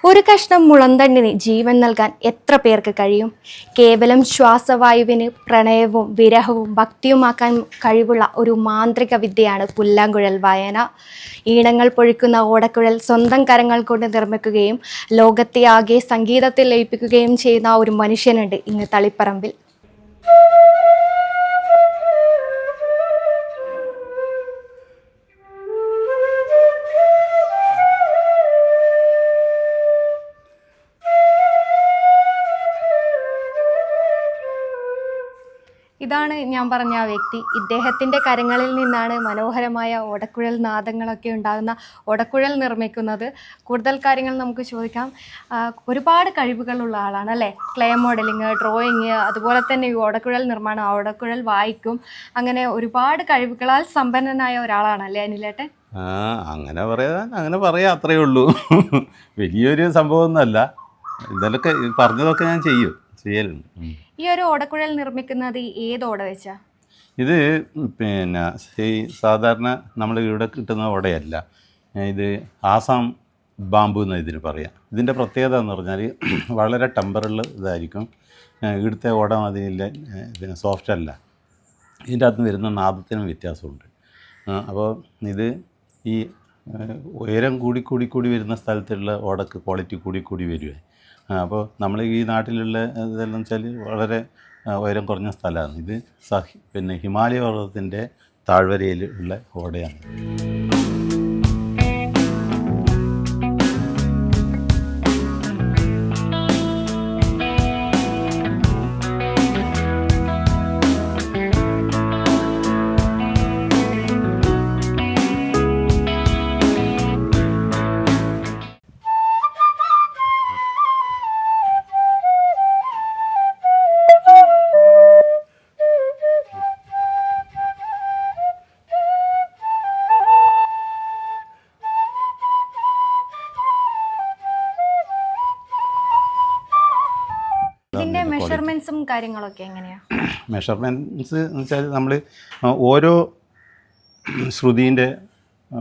ഒരു കഷ്ണം മുളന്തണ്ടിന് ജീവൻ നൽകാൻ എത്ര പേർക്ക് കഴിയും? കേവലം ശ്വാസവായുവിന് പ്രണയവും വിരഹവും ഭക്തിയുമാക്കാൻ കഴിവുള്ള ഒരു മാന്ത്രിക വിദ്യയാണ് പുല്ലാങ്കുഴൽ വായന. ഈണങ്ങൾ പൊഴിക്കുന്ന ഓടക്കുഴൽ സ്വന്തം കരങ്ങൾ കൊണ്ട് നിർമ്മിക്കുകയും ലോകത്തെ ആകെ സംഗീതത്തിൽ ലയിപ്പിക്കുകയും ചെയ്യുന്ന ഒരു മനുഷ്യനുണ്ട് ഇന്ന് തളിപ്പറമ്പിൽ. ഇതാണ് ഞാൻ പറഞ്ഞ ആ വ്യക്തി. ഇദ്ദേഹത്തിൻ്റെ കരങ്ങളിൽ നിന്നാണ് മനോഹരമായ ഓടക്കുഴൽ നാദങ്ങളൊക്കെ ഉണ്ടാകുന്ന ഓടക്കുഴൽ നിർമ്മിക്കുന്നത്. കൂടുതൽ കാര്യങ്ങൾ നമുക്ക് ചോദിക്കാം. ഒരുപാട് കഴിവുകളുള്ള ആളാണ് അല്ലേ? ക്ലേ മോഡലിങ്, ഡ്രോയിങ്, അതുപോലെ തന്നെ ഈ ഓടക്കുഴൽ നിർമ്മാണം, ഓടക്കുഴൽ വായിക്കും, അങ്ങനെ ഒരുപാട് കഴിവുകളാൽ സമ്പന്നനായ ഒരാളാണല്ലേ അനിലേട്ടൻ? അങ്ങനെ പറയാം, അത്രയേ ഉള്ളൂ. വലിയൊരു സംഭവമൊന്നുമല്ല. ഇതൊക്കെ പറഞ്ഞതൊക്കെ ഞാൻ ചെയ്യലുണ്ട്. ഈ ഒരു ഓടക്കുഴൽ നിർമ്മിക്കുന്നത് ഏത് ഓട വെച്ചാ? ഇത് ഈ സാധാരണ നമ്മൾ ഇവിടെ കിട്ടുന്ന ഓടയല്ല. ഇത് ആസാം ബാമ്പു എന്ന് ഇതിന് പറയാം. ഇതിൻ്റെ പ്രത്യേകത എന്ന് പറഞ്ഞാൽ വളരെ ടെമ്പറുള്ള ഇതായിരിക്കും. ഇവിടുത്തെ ഓട അതിനില്ല, ഇതിന് സോഫ്റ്റ് അല്ല. ഇതിൻ്റെ അകത്ത് വരുന്ന നാദത്തിനും വ്യത്യാസമുണ്ട്. അപ്പോൾ ഇത് ഈ ഉയരം കൂടി വരുന്ന സ്ഥലത്തുള്ള ഓടക്ക് ക്വാളിറ്റി കൂടി വരുവേ. അപ്പോൾ നമ്മൾ ഈ നാട്ടിലുള്ള ഇതെല്ലാം വെച്ചാൽ വളരെ ഉയരം കുറഞ്ഞ സ്ഥലമാണ്. ഇത് ഹിമാലയ പർവ്വതത്തിൻ്റെ താഴ്വരയിൽ ഉള്ള ഓടയാണ്. ഇതിൻ്റെ മെഷർമെൻറ്റ്സും കാര്യങ്ങളൊക്കെ എങ്ങനെയാണ്? മെഷർമെൻറ്റ്സ് എന്ന് വെച്ചാൽ നമ്മൾ ഓരോ ശ്രുതിൻ്റെ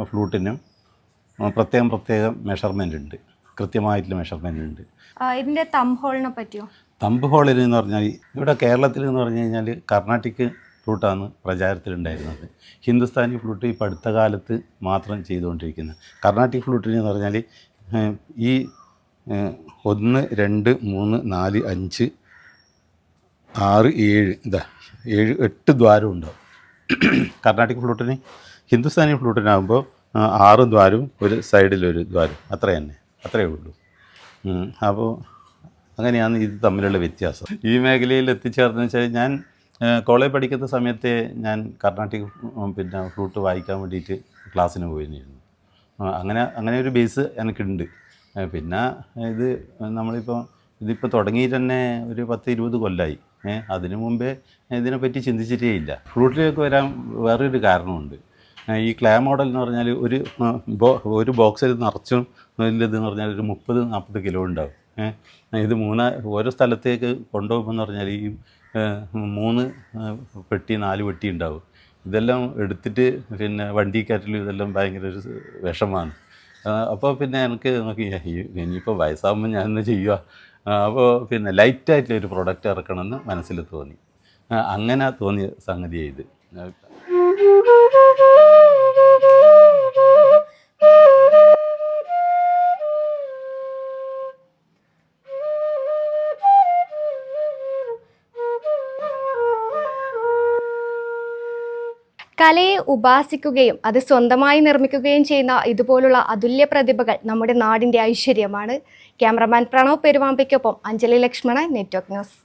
ഫ്ലൂട്ടിനും പ്രത്യേകം മെഷർമെൻ്റ് ഉണ്ട്, കൃത്യമായിട്ടുള്ള മെഷർമെൻ്റ് ഉണ്ട്. ഇതിൻ്റെ തമ്പ് ഹോളിനെ പറ്റിയോ? തമ്പ് ഹോളിൽ എന്ന് പറഞ്ഞാൽ ഇവിടെ കേരളത്തിൽ എന്ന് പറഞ്ഞു കഴിഞ്ഞാൽ കർണാട്ടിക് ഫ്ലൂട്ടാണ് പ്രചാരത്തിലുണ്ടായിരുന്നത്. ഹിന്ദുസ്ഥാനി ഫ്ലൂട്ട് ഇപ്പോൾ അടുത്ത കാലത്ത് മാത്രം ചെയ്തുകൊണ്ടിരിക്കുന്നത്. കർണാട്ടിക് ഫ്ലൂട്ടിന് എന്ന് പറഞ്ഞാൽ ഈ 1 2 3 4 5 6 7 8 ദ്വാരം ഉണ്ടാവും കർണാട്ടിക് ഫ്ലൂട്ടിന്. ഹിന്ദുസ്ഥാനി ഫ്ലൂട്ടിനാകുമ്പോൾ 6 ദ്വാരവും ഒരു സൈഡിലൊരു ദ്വാരം, അത്രയേ ഉള്ളൂ. അപ്പോൾ അങ്ങനെയാണ് ഇത് തമ്മിലുള്ള വ്യത്യാസം. ഈ മേഖലയിൽ എത്തിച്ചേർന്ന് വെച്ചാൽ ഞാൻ കോളേജ് പഠിക്കുന്ന സമയത്തെ ഞാൻ കർണാട്ടിക് ഫ്ലൂട്ട് വായിക്കാൻ വേണ്ടിയിട്ട് ക്ലാസ്സിന് പോയിരുന്നു. അങ്ങനെ ഒരു ബേസ് എനിക്കുണ്ട്. പിന്നെ ഇതിപ്പോൾ തുടങ്ങിയിട്ട് തന്നെ ഒരു 10-20 കൊല്ലമായി. അതിനു മുമ്പേ ഇതിനെപ്പറ്റി ചിന്തിച്ചിട്ടേ ഇല്ല. ഫ്ലൂട്ടിലേക്ക് വരാൻ വേറൊരു കാരണമുണ്ട്. ഈ ക്ലേ മോഡൽ എന്ന് പറഞ്ഞാൽ ഒരു ബോക്സിൽ നിറച്ചും ഇതെന്ന് പറഞ്ഞാൽ ഒരു 30-40 കിലോ ഉണ്ടാവും. ഇത് ഓരോ സ്ഥലത്തേക്ക് കൊണ്ടുപോകുമ്പോൾ എന്ന് പറഞ്ഞാൽ ഈ 3 പെട്ടി 4 പെട്ടി ഉണ്ടാവും. ഇതെല്ലാം എടുത്തിട്ട് വണ്ടിക്കാറ്റിലും ഇതെല്ലാം ഭയങ്കര ഒരു വിഷമാണ്. അപ്പോൾ എനിക്ക് നോക്കി ഇനിയിപ്പോൾ വയസ്സാകുമ്പോൾ ഞാൻ എന്താ ചെയ്യുക? അപ്പോൾ ലൈറ്റായിട്ടുള്ളൊരു പ്രൊഡക്റ്റ് ഇറക്കണമെന്ന് മനസ്സിൽ തോന്നി. അങ്ങനെ തോന്നിയ സംഗതിയാണ് ഇത്. കലയെ ഉപാസിക്കുകയും അത് സ്വന്തമായി നിർമ്മിക്കുകയും ചെയ്യുന്ന ഇതുപോലുള്ള അതുല്യ പ്രതിഭകൾ നമ്മുടെ നാടിൻ്റെ ഐശ്വര്യമാണ്. ക്യാമറമാൻ പ്രണവ് പെരുവാമ്പയ്ക്കൊപ്പം അഞ്ജലി ലക്ഷ്മണൻ, നെറ്റ്വർക്ക് ന്യൂസ്.